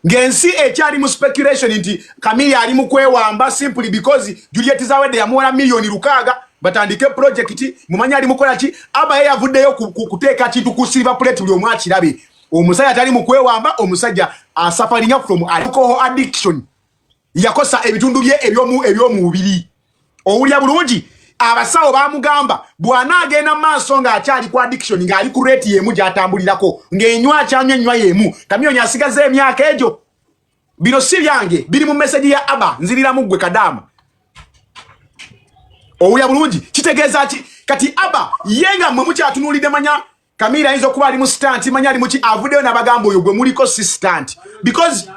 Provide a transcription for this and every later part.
ngensi ekyali mu speculation nti Kamili ali mu kwewamba simply because Juliet Zawede yamuwa milioni lukaga batandike project mumanya ali mukola ki aba yavuddeyo kuteeka kintu ku silver plate buli omwachi labe omusajja atali mu kwewamba omusajja suffering from alcohol addiction yakosa ebitundu bye ebyomubiri owulya bulungi abasawo bamugamba bwana agenda maaso nga akyali ku addiction nga ali ku rate yemu gyatambulirako ng'enywa kyanywa yemu Kamiyoni asigaze emyaka egyo bino si byange biri mu message ya aba nzirira mugwe kadama owulya bulungi kitegeeza ki kati aba yenga mwe mukyatunulidde manya Kamili ayinza okuba ali mu stunt manya ali muki avuddeyo n'abagamba oyo gwe muliko si stunt because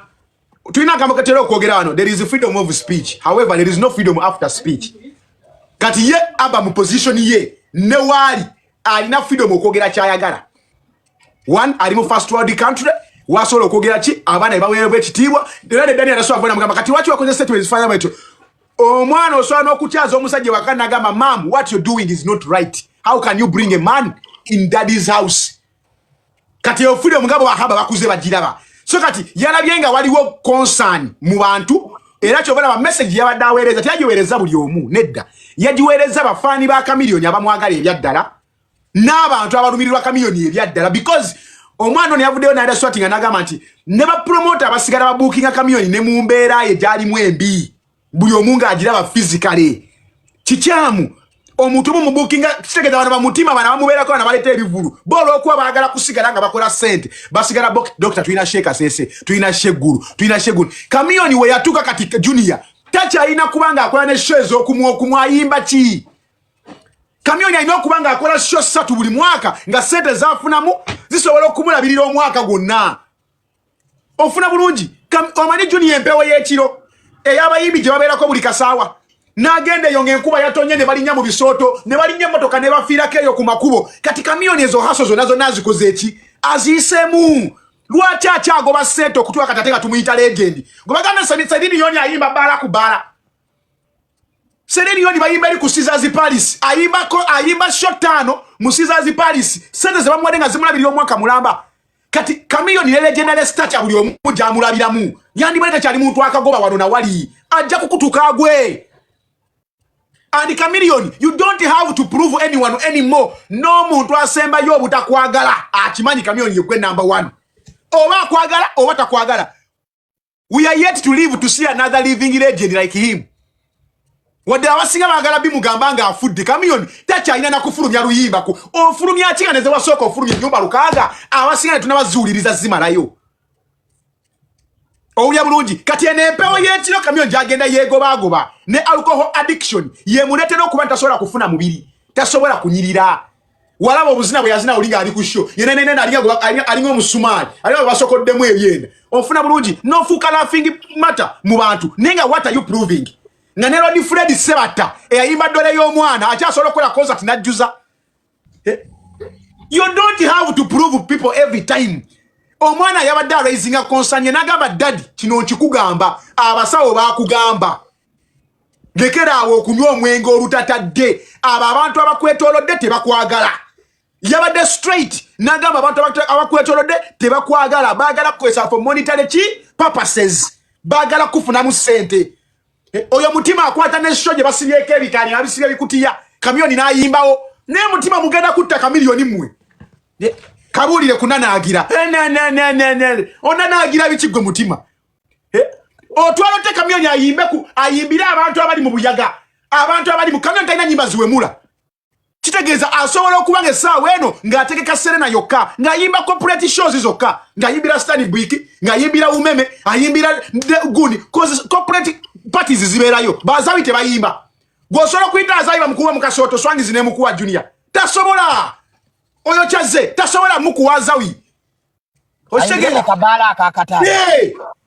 tulina agambo katera okwogera wano there is freedom of speech however there is no freedom after speech kati ye aba mu position ye ne wali alina freedom okwogera kyayagala one ali mu first world country wasobola okwogera ki abaana baweebwa ekitiibwa Daniel arasobola avuna mugamba kati waki wakoze statement fanya bwetyo omwana osobola n'okukyaza omusajja wakana agamba mom what you're doing is not right how can you bring a man in daddy's house kati ofulire omugabo bahaba bakuze bagiraba so kati yalabye nga waliwo concern mu bantu era kyobala ba message yabadde aweereza tyagiweereza buli omu nedda yagiweereza bafaani ba Kamiliyoni abamwagala ebyaddala n'abantu abalumirirwa Kamiliyoni ebyaddala because omwana ono yavuddeyo n'ayenda swati nga n'agamba nti ne bapromota abasigala babuukinga Kamiliyoni ne mu mbeera ye gyalimu embi buli omu ng'agiraba physically kikyamu omuntu mu bookinga kitegeeza bana bamutima bana bamubeerako bana baleta ebivulu bolo okuba baagala kusigala nga bakola sente basigala doctor tulina sheka sese tulina shegulu Kamiliyoni we yatuka kati junior takyalina kubanga akola ne shows okumwayimba ki Kamiliyoni alina okubanga akola show 3 buli mwaka nga sente zafunamu zisobola okumulabirira omwaka gwonna ofuna bulungi omanyi junior empewo y'ekiro eyabayimbi gye babeerako buli kasaawa nagende yonge enkuba yatonye ne balinnya mu bisooto ne balinnya emmotoka ne bafiirako eyo ku makubo kati Kamiliyoni ezo haso zonna zonna azikoze eki aziyiseemu lwaki akyagoba ssente okutuuka kati ate nga tumuyita legendi gwebagambe Celine Yoni ayimba baala ku baala Celine Yoni bayimba eri ku Caesars Palace ayimba shot 5 mu Caesars Palace sente ze bamuwadde nga zimulabirira omwaka mulamba kati Kamiliyoni ne legendary stature buli omu gyamulabiramu yandibadde takyali muntu akagoba wano na wali ajja kukutuka agwe. And Kamiliyoni, you don't have to prove anyone anymore. No muntu asemba yo butakwagala. Akimanyi Kamiliyoni yekwe number 1. Oba kwagala, oba takwagala. We are yet to live to see another living legend like him. Wadde abasinga bagala bimugamba nga afudde Kamiliyoni takyalina na kufulumya luyimba ko. Ofulumya kinga neze wasooka ofulumya nyumba lukaga. Abasinga tunabazuuliriza zimalayo. Owulya bulungi kati enempewo y'ekiro Kamiliyoni gyagenda yeegobagoba ne alcohol addiction yemuleetera okuba tasobola kufuna mubiri tasobola kunyirira walaba obuzina bwe yazina olinga ali ku show yenenene alinga omusumaali aliwo basokoddemu ebyenda ofuna bulungi nofuuka laughing matter mu bantu nenga what are you proving nga ne Lord Fred Sebata eyayimba ddole y'omwana akyasobola okukola concert n'ajjuza you don't have to prove people every time. Omwana yabadde raisinga konsanye nagamba daddy kino nkikugamba abasawo bakugamba lekera awo okunywa omwenge olutatadde abantu abakwetolodde tebakwagala yabadde straight nagamba abantu abakwetolodde tebakwagala bagala kukwesa for monetary purposes bagala kufuna mu sente oyo mutima akwata ne shoje basibyeko ebikani abisibye bikutiya Kamiliyoni n'ayimbawo ne mutima mugenda kutta Kamiliyoni mmwe kabulire kunanaagira onanaagira bikigwe mutima otwalote Kamiliyoni ayimbire abantu abali mu buyaga abantu abali mu Kamiliyoni talina nyimba ziwemula kitegeeza asobola okuba ng'essaawa eno ng'ategeka Serena yokka ng'ayimba corporate shows zokka ng'ayimbira Stanley Bwiki ng'ayimbira Umeme ayimbira Guni corporate parties zibeerayo bazawi tebayimba gwosobola kuyita azayi bamukuwa mu kasooto Swangizi n'emukuwa Junior tasobola oyo chaze tasobola mukuwazawi oshegera kabala akakata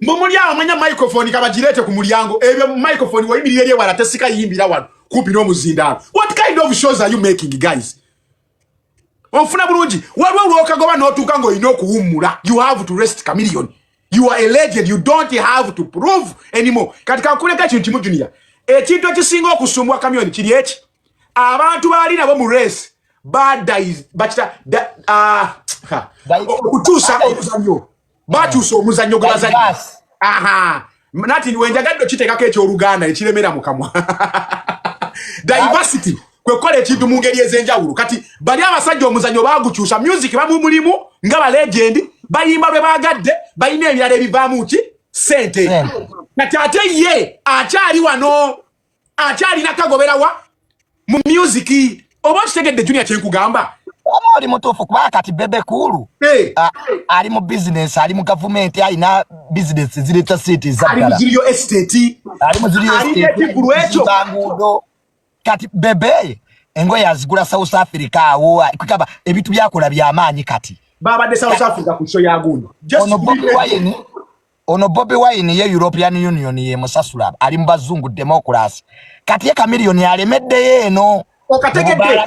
mbumulya amanya microphone kabagirete ku mulyango ebyo microphone wayimirire wala tesika yimbira wano kupi no muzindano. What kind of shows are you making guys? Ofuna bulungi walwa lwokagoba notuka ngo ino kuwumula. You have to rest Kamiliyoni. You are a legend. You don't have to prove anymore. Katika kuleka kintu Junior ekintu ekisinga okusumbwa Kamiliyoni kiri eki abantu bali nabo mu race bad days bachita okutusa okuzanyo bakyusa omuzannyo gwe bazannya. Aha. Nati wenjagadde okiteekako ekyoluganda ekiremera mu kamwa. Diversity kwe kola ekintu mu ngeri ez'enjawulo. Kati bali abasajja omuzannyo baagukyusa, music bamulimu nga ba legend, bayimba lwe baagadde, bayina ebirala ebivaamu ki sente. Kati ate ye akyali wano, akyalina kagobera wa mu music. Oba kitegedde Junior kyenkugamba? Ali mutuufu kuba kati Bebe Cool ali mu business, ali mu government, alina business zireta city za ali mu ziriyo estate, ali mu ziriyo estate kati Bebe engoye azigula South Africa awo kukaba ebitu byakola byamaanyi kati babadde South Africa ku show ya Gunya. Ono Bobby Wine ye European Union ye musasula ali mu bazungu democracy kati ye kamiliyoni alemedde yeno okategedde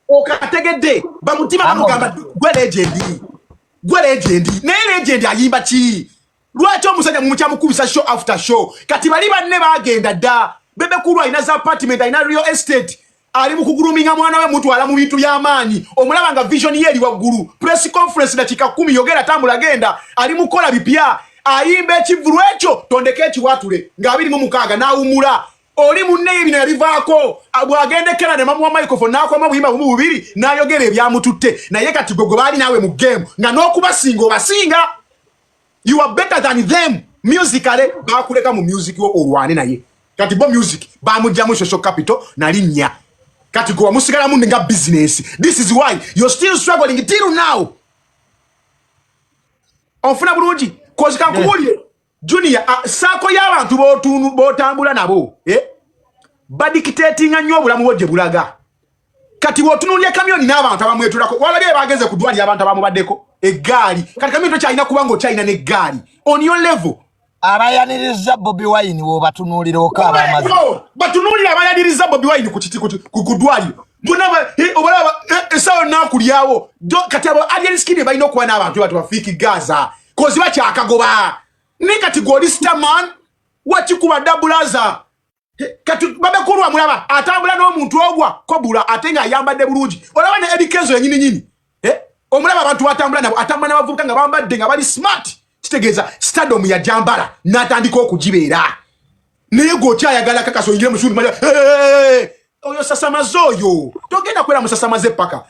okategedde bamutima bamugamba gwe legend naye legend ayimba ki lwaki omusajja mu kyamukubisa show after show kati bali banne bagenda dda Bebe Cool ina za apartment ina real estate ali mu kuguruminga mwana we mutwala mu bintu by'amaanyi omulaba nga vision ye eri waggulu press conference dakika 10 yogera tambula genda ali mukola bipya ayimba ekivulu ekyo tondeke ekiwatule nga 26 naawumula oli munne ebino yabivaako abwagendekera ne mamu wa microphone nakoma buyimba bumu bubiri nayogera ebyamututte naye kati gwe bali nawe mu game nga n'okubasinga obasinga you are better than them musically bakuleka mu music wo olwane naye kati bo music bamujjamu social capital na linnya kati gwe musigala munne nga business. This is why you're still struggling till now. Onfuna bulungi kozi kankubulire Junior sako y'abantu botambula nabo badictatinga nnyo obulamu bwo gye bulaga kati wotunulya kamyoni n'abantu abamwetulako walabye bageze ku ddwali abantu abamubaddeko eggaali kati kamyoni tokyalina kubanga okyalina n'eggaali on your level. Abayaniriza Bobby Wine wo batunulira okaba amazi batunulira abayaniriza Bobby Wine ku ddwali munaba obalaba esawo nakulyawo kati abo alyenskini balina okuba n'abantu batu bafiiki Gaza kozi bakyakagoba ne kati goli starman wakikuba dabulaza kati Bebe Cool amulaba atambula n'omuntu ogwa kobula atenga ayambadde bulungi olaba ne edikezo yenyini omulaba abantu batambula nabo atambula n'abavubuka nga bambadde nga bali smart kitegeeza stadium ya Jambala n'atandika okugibeera naye gwokyayagala kakaso yingire mu shuli mala oyo sasamaze oyo togenda kwera musasamaze paka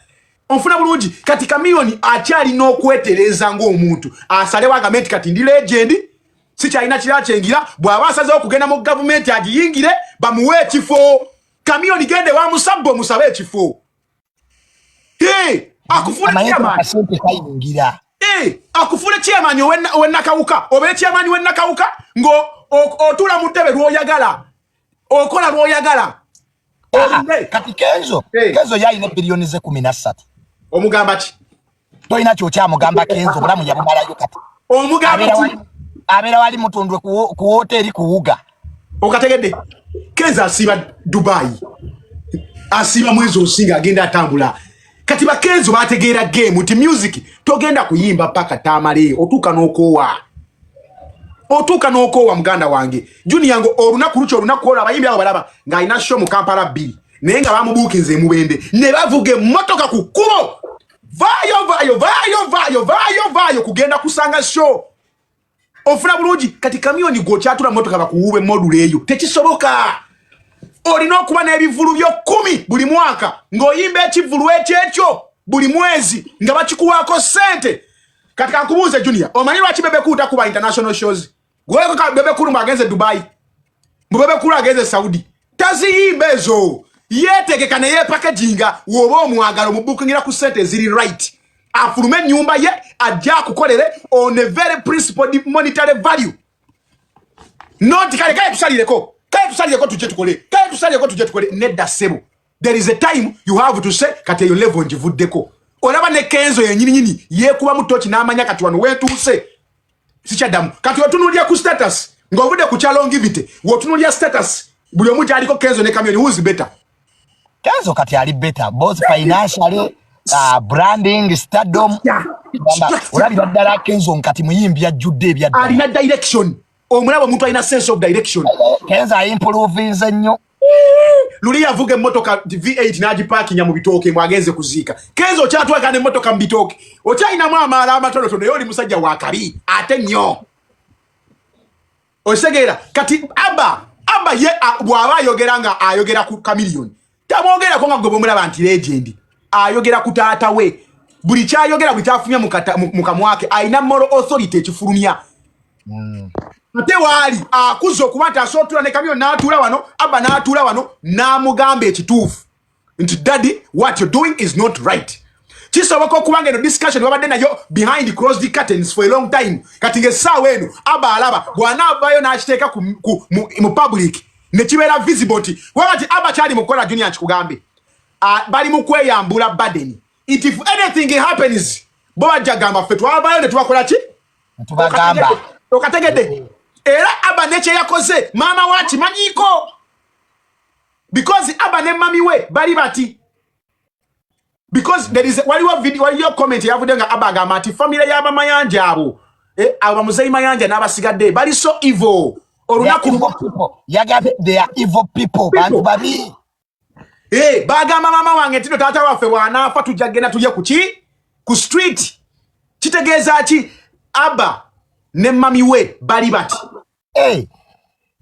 onfuna bulungi kati kamiliyoni akyali n'okwetereza ng'omuntu asalewo agamenti kati ndi legend sikyalina kirakyengira bw'aba asazeho okugenda mu gavumenti agiyingire bamuwe ekifo kamiliyoni gende wa musabbo musabe ekifo akufuna chairman akufuna chairman owennakawuka obeere chairman wennakawuka ngo otula mu ttebe lw'oyagala okola lw'oyagala kati Kenzo yalina biliyoni ze 13 omugamba ki toyina kyokyamugamba Kenzo bulamu yabumalayo kati omugamba abeera wali mutundwe ku hoteli kuwuga okategedde Kenzo asiba Dubai asiba mwezi osinga agenda atambula kati bakenzo bategeera game nti music togenda kuyimba paka tamale otuuka n'okoowa muganda wange Junior ngo olunaku lucho olunaku olwo abayimbi abo balaba ng'alina show mu Kampala 2 naye nga bamubuukinze emubende ne bavuga emmotoka ku kkubo vayo kugenda kusanga show ofuna bulungi kati kamyoni gwokyatula mmotoka bakuwuube module eyo tekisoboka olina okuba n'ebivulu byo 10 buli mwaka ng'oyimba ekivulu ekyekyo buli mwezi nga bakikuwaako sente kati kankubuuze Junior omanyi lwaki Bebe Cool takuba international shows gweko ka Bebe Cool mwagenze Dubai Bebe Cool agenze Saudi taziyimba ezo yetegeka naye packaginga woba omwagalo mubukingira ku sente ziri right afulume nyumba ye ajja kukolere on a very principled monetary value not kale tusalireko tujje tukole nedda sebo there is a time you have to say kati yo level njivuddeko olaba ne Kenzo yenyini yekuba mutochi n'amanya kati wano wetuuse sikyaddamu kati otunulya ku status ng'ovudde ku kyalongivite wotunulya status buli omuntu aliko Kenzo ne Kamyoni who's better Kenzo kati ali better both financially branding stardom olabira ddala Kenzo nkati muyimbi ajjudde ebyaddala alina direction omulaba omuntu alina sense of direction Kenzo improve nnyo luli yavuga emmotoka V8 n'agiparkinga mu bitooke mwagenze kuziika Kenzo okyatwaka n'emmotoka mu bitooke okyalinamu amaala amatonotono naye oli musajja wa kabi ate nnyo osegeera kati aba ye bw'aba ayogera nga ayogera ku Chameleone tamwogerako nga gwe bw'omulaba nti legend ayogera ku taata we buli kyayogera buli kyafumya mu kamwake ayina moral authority ekifulumya ate waali akuza okuba nti asootula ne Chameleone n'atuula wano aba n'atuula wano n'amugamba ekituufu nti daddy what you're doing is not right kisoboka okuba ng'eno discussion wabadde nayo behind closed curtains for a long time kati ng'essaawa eno aba alaba bw'anaavayo n'akiteeka mu public ne kibeera visible nti waba nti aba kyali mukola junior nkikugambe bali mu kweyambula burden if anything happens bo bajja gamba ffe twavayo ne tubakola ki tubagamba okategedde era aba nekye yakoze maama waati manyiiko because aba ne mami we bali bati because there is waliyo comment yavudde nga aba agamba nti family y'aba Mayanja abo aba Muzeyi Mayanja n'abasigadde bali so evil olunaku yagambye they are evil people bantu babi bagamba mama wange tino taata waffe bw'anaafa tujja genda tuje ku street kitegeeza ki aba ne mami we bali bati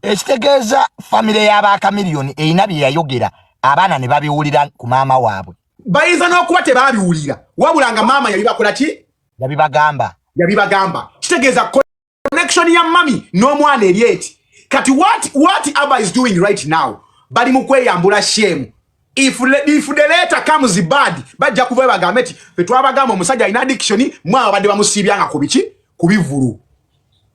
ekitegeeza family y'aba Chameleone eyina bye yayogera abaana ne babiwulira ku maama waabwe bayinza n'okuba tebabiwulira wabula nga maama yali bakola ki yabibagamba kitegeeza connection ya mami n'omwana eri eti kati what aba is doing right now bali mu kweyambula shame if the letter comes bad bajja kuva bagambe eti fe twabagamba omusajja alina addiction mwa badde bamusiibyanga ku biki ku bivulu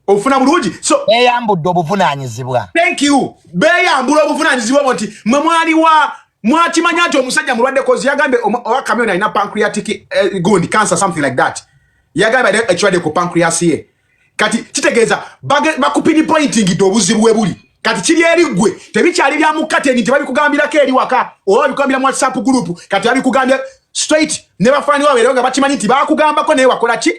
ofuna bulungi so eyambudde obuvunaanyizibwa thank you beyambula obuvunaanyizibwa nti mwe mwaliwa mwakimanya nti omusajja mulwadde kozi yagambe owa Chameleone alina pancreatic gundi cancer something like that yagambe ekirwadde ku pancreas ye kati kitegeeza bakupini pointing to obuzibu we buli kati kiri eri gwe tebikyali bya mukateni tebabikugambirako eri waka oba babikugambira mu WhatsApp group kati babikugambye straight ne bafaani wabeerewo nga bakimanyi nti bakugambako naye wakola ki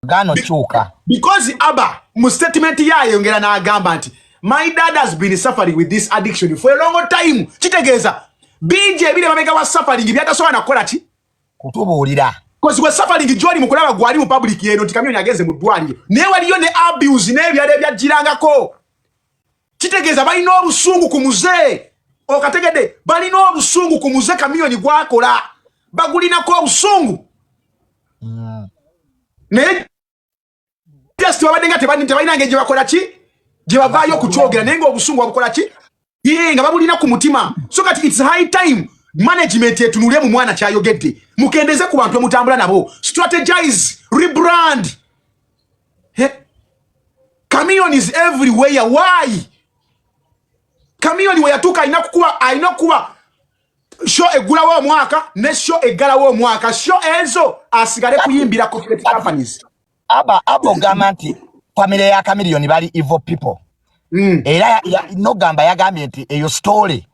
gano chuka because aba mu statement yayongera n'agamba nti my dad has been suffering with this addiction for a long time kitegeeza bingi ebire babega wa suffering byatasobola nakola ki kutubuulira because we suffering joli mu kulaba gwali mu public yeno nti Chameleone ageze mu ddwaliro naye waliyo ne abuse n'ebyalo ebyajjirangako kitegeeza balina obusungu ku muze okategedde balina obusungu ku muze Chameleone gwakola bagulinako obusungu naye just wabadde nga tebalina ngeri gye bakola ki gye bavaayo kukyogera naye nga obusungu babukola ki nga babulina ku mutima so kati it's high time management etunule mu mwana kyayogedde mukendeze ku bantu mutambula nabo strategize rebrand Chameleone is everywhere why Chameleone we yatuka ayina kuba show egulawo omwaka ne show egalawo omwaka show ezo asigale kuyimbira corporate companies aba ogamba nti family ya Chameleone bali evil people era no gamba yagambye nti eyo story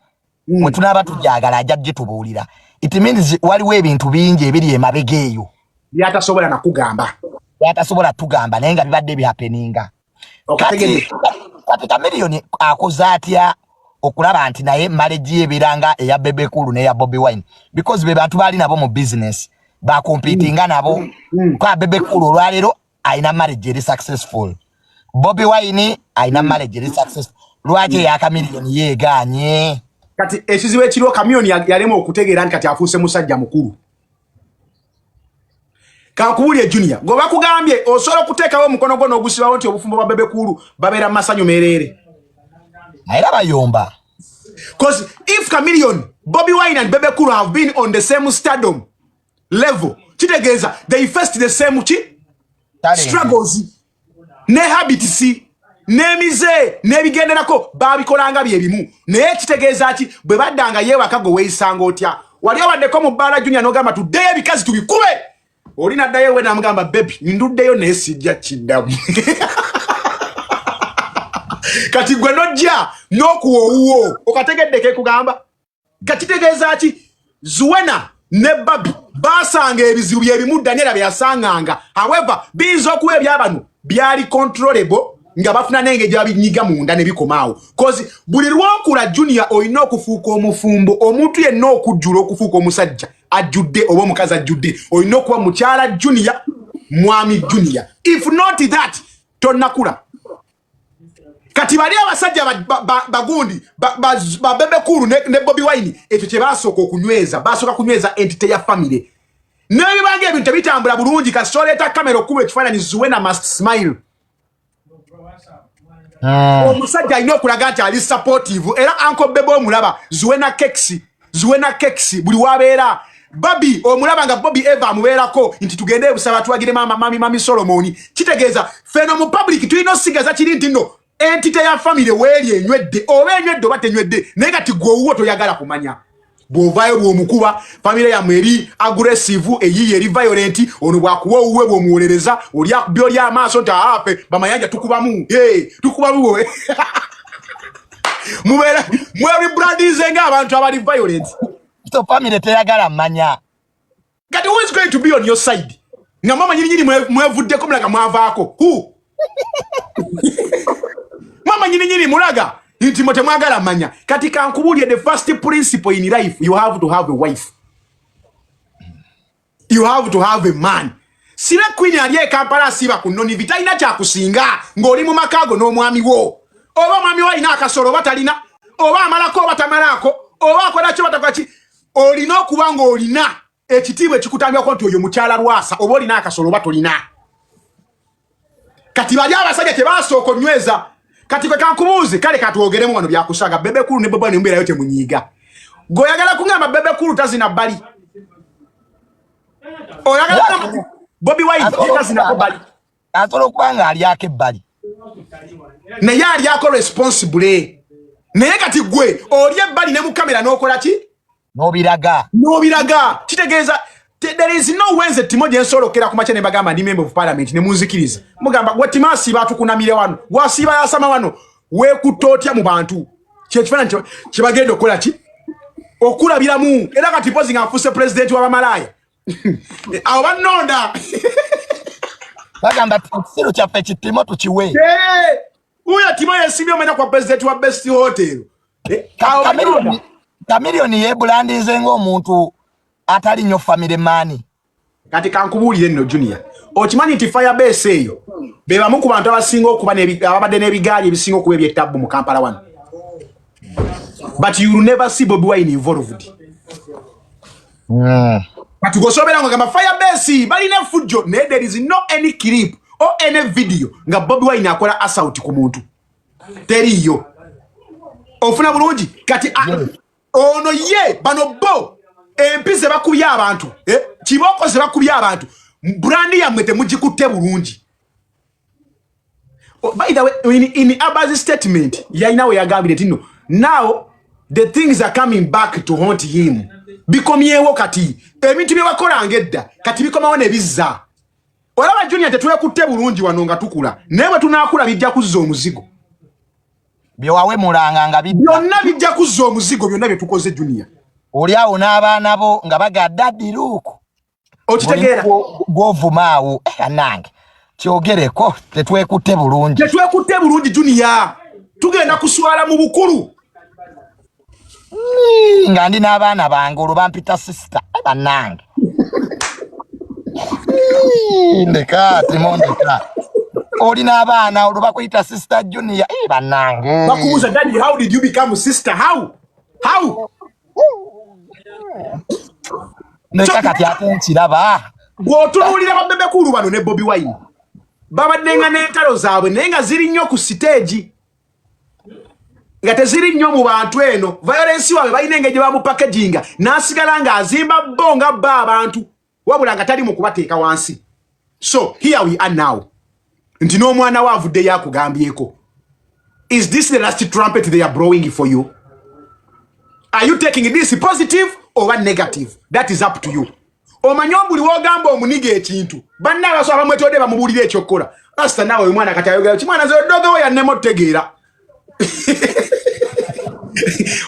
mwe tunaba tujagala ajja tubuulira it means waliwo ebintu bingi ebiri emabega eyo byatasobola nakugamba byatasobola tugamba naye nga bibadde bihappeninga kati Chameleone akoze atya okulaba nti naye marriage ebiranga eya Bebe Cool ne ya Bobby Wine because be bantu bali nabo mu business ba competinga nabo kwa Bebe Cool olwalero aina marriage eri successful Bobby Wine aina marriage eri successful lwaje ya Chameleone yeganye kati ekizibu ekiriwo Chameleone yalema okutegeera nti kati afuuse musajja mukulu kankubulye junior ngo bakugambye osobola okuteekawo omukono gwo n'ogusibawo nti obufumbo bwa Bebe Cool babeera mu masanyu meerere ayira bayomba because if Chameleone Bobby Wine and Bebe Cool have been on the same stardom level kitegeeza they faced the same struggles ne habits n'emize n'ebigenderako babikolanga byebimu naye kitegeeza ki bwe baddanga yeewakago weeyisanga otya wali obaddeko mu bbaala junior n'ogamba tuddeyo ebikazi tubikube oli naddayo we namugamba baby nduddeyo naye sijja kiddamu kati gwe nojja n'okuwowuwo okategeddeko kugamba kakitegeeza ki Zuwena ne Babi basanga ebizibu byebimu Daniela byasanganga however bizo okuwa ebyabano byali controllable nga bafuna nenge gye babinyiga munda ne bikomaawo cause buli lwokula junior olina okufuuka omufumbo omuntu yenna okujjula okufuuka omusajja ajjudde oba omukazi ajjudde olina okuba mukyala junior mwami junior if not that tonnakula kati bali abasajja bagundi babebekulu ne Bobi Wine ekyo kye basooka okunyweza basooka kunyweza entity ya family n'ebibanga ebintu tebitambula bulungi kasoleta kamera okuba ekifaananyi Zuwena must smile omusajja alina okulaga nti ali supportive era Uncle Bebo omulaba Zuwena Keksi buli wabeera Babi omulaba nga Bobby Eva amubeerako nti tugende ebusaba tuwagire mami Solomoni kitegeeza feno mu public tulina osigaza kiri nti nno entity ya family weeri enywedde oba enywedde oba tenywedde naye kati gwe owuwo toyagala kumanya bw'ovaayo bw'omukuba family yammwe eri aggressive eyiye eri violent ono bwakuwa owuwe bw'omuwolereza byoli amaaso nti afe bamayanja tukubamu tukubamu mubeera mweri brandize ng'abantu abali violent so family teyagala manya kati who is going to be on your side nga mama nyini mwevuddeko mulaga mwavaako who mama nyini mulaga nti mwagala manya kati kankubulye the first principle in life you have to have a wife you have to have a man sira queen aliye Kampala asiba kunoni vitalina kya kusinga ng'oli mu makago n'omwami wo oba mwami wo alina akasolo batalina oba amalako batamalako oba akola kyo batakwaki olina okuba ng'olina ekitiibwa ekikutambyako nti oyo mukyala Lwasa oba olina akasolo batolina kati bali abasajja tebasooka onyweza kati kwe kankubuuze kale katwogeremu wano byakusaga Bebekulu ne Bobi Wine mbeerayo temunyiiga goyagala kungamba Bebekulu tazina bali oyagala Bobi Wine tazina bali atolo kwanga alyake bali naye alyako responsible naye kati gwe olye bali ne mu kamera n'okola ki nobiraga kitegeeza there is no wenze timoje ensolokera ku mache ne bagamba ndi member of parliament ne munzikiriza mugamba gwe timasi batukunamire wano wasiba yasama wano we kutotya mu bantu kyekifana kibagenda okola ki okulabiramu era kati posing afuse president wa bamalaya awo banonda bagamba tsiro kyaffe kitimo tukiwe uya timo yesibyo mena kwa president wa best hotel awo banonda Kamilioni yebulandize ng'omuntu atali nnyo family mani kati kankubulire nno junior okimanyi nti Firebase eyo bebamu ku bantu abasinga okuba ababadde n'ebigaali ebisinga okuba ebyettabbu mu Kampala wano but you will never see Bobi Wine involved kati gosobera ngamba Firebase balina fujjo naye there is no any clip or any video nga Bobi Wine akola assault ku muntu teriyo ofuna bulungi kati ono ye bano bo empize bakubye abantu kiboko ze bakubye abantu brandi yamwe temugikutte bulungi by the way in Abazi statement yainawe yagambire tino now the things are coming back to haunt him bikomyewo kati ebintu bye bakola ngedda kati bikomawo ne bizza olaba junior tetwekutte bulungi wano nga tukula newe tunakula bijja kuzza omuzigo byowawe mulanga nga byonna bijja kuzza omuzigo byonna bye tukoze junior oli awo n'abaana bo nga bagadda diruuku okitegeera govumaawo anange kyogereko tetwekutte bulungi junior tugenda kuswala mu bukulu nga ndi n'abaana bange olwo bampita sister banange ndeka oli n'abaana olwo bakuyita sister junior banange bakubuuza daddy how did you become sister how ndeka kati ate nkiraba bw'otunuulira Bebekulu bano ne Bobi Wine babadde nga n'entalo zaabwe naye nga ziri nnyo ku siteegi nga teziri nnyo mu bantu eno violence waabwe balina engeri gye bamupackaginga n'asigala ng'azimba bo nga bba abantu wabula nga tali mu kubateeka wansi so here we are now nti n'omwana we avuddeyo akugambyeko is this the last trumpet they are blowing for you? Are you taking this positive or negative? That is up to you. Omanyo buli wogamba omuniga ekintu banna abaso abamwetode bamubulira ekyokola asta nawe omwana kati ayogera kimwana zo dogo ya nemo tegeera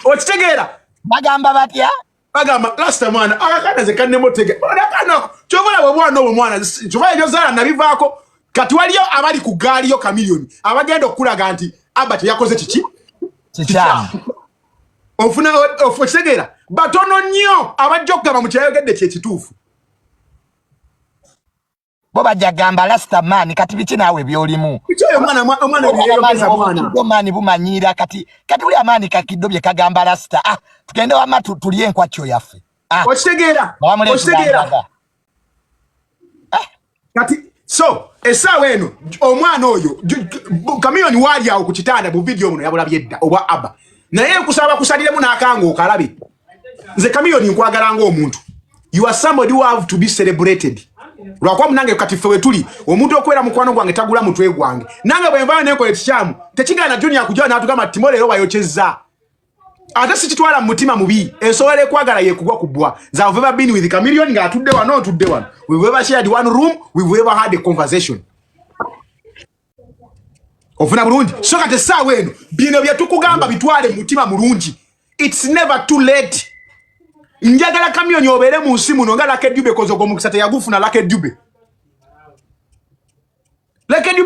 okitegeera bagamba batya bagamba asta mwana akakana ze kanemo tegeera akana chobola bwana obwo mwana chobola ejo zala nabivaako kati waliyo abali ku gaali yo Chameleone abagenda okulaga nti Abba yakoze kiki ofuna ofusegera batono nnyo abajja okugamba mu kyayogedde kye kituufu bo bajja gamba lasta man kati biki naawe byolimu kiyo omwana mani bumanyira kati uli amani kakidobye kagamba lasta tugende wama tuliye nkwakyo yaffe okitegeera kati so esaawa eno omwana oyo Chameleone wali awo ku kitanda mu video muno yabulabye edda obwa Abba naye kusaba kusaliremu n'akanga okalabe nze Chameleone nkwagala ng'omuntu you are somebody who have to be celebrated lwakwa munange kati ffe tuli omuntu okwera mukwano gwange tagula mutwe gwange nange bwe nvayo nekola ekikyamu tekigana Junior kujja n'atugamba Timo leero bayokyezza ate sikitwala mu mutima mubi ensobola ekwagala yekugwa kubwa za have ever been with Chameleone ng'atudde wano otudde wano we've ever shared one room we've ever had a conversation ofuna bulungi so kati essaawa eno bino bye tukugamba bitwale mu mutima mulungi it's never too late njagala Chameleone obeere mu nsi muno nga Lucky Dube kozogo mukisa teyagufuna Lucky Dube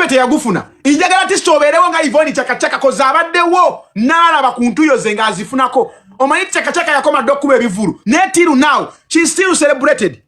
teyagufuna njagala tisto obeerewo nga Yvonne Chakachaka koza abaddewo n'alaba ku ntuyo ze ng'azifunako omanyi Chakachaka yakoma dde okuba ebivulu ne till now she's still celebrated